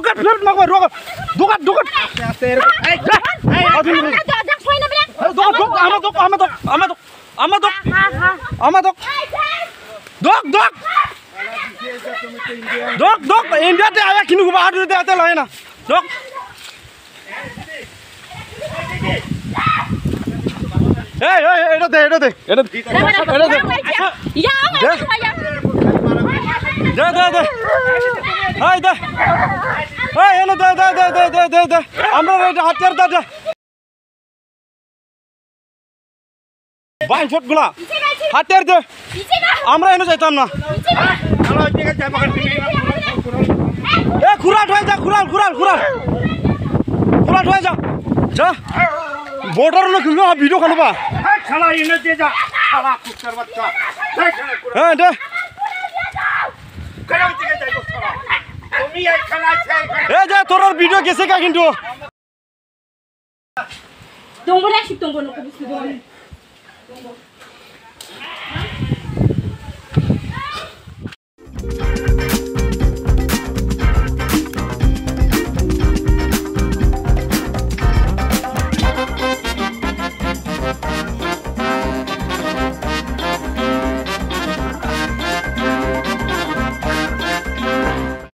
রোকেট ফেরত মাগো রোকেট দোকান দোকান আস্তে এই ইন্ডিয়াতে আয়া কিনু বাহাদুরিতে আতে লয় না দক এই এটা দে দে হাই দে এই এনে দে আমরা এটা হাতের দে বাইন ফট গুলা হাতের দে আমরা এনে যাইতাম না এ খুরাট হয়ে যা খুরাট হয়ে যা যা বর্ডার না কিনো ভিডিও খানবা শালা এনে দে যা শালা কুত্তার বাচ্চা হ্যাঁ দে কেন থেকে যাইবো শালা তুমি এই খানা চাই এ যা তোর ভিডিও গেছে কা কিন্তু 동그랗게 동그놓고 무슨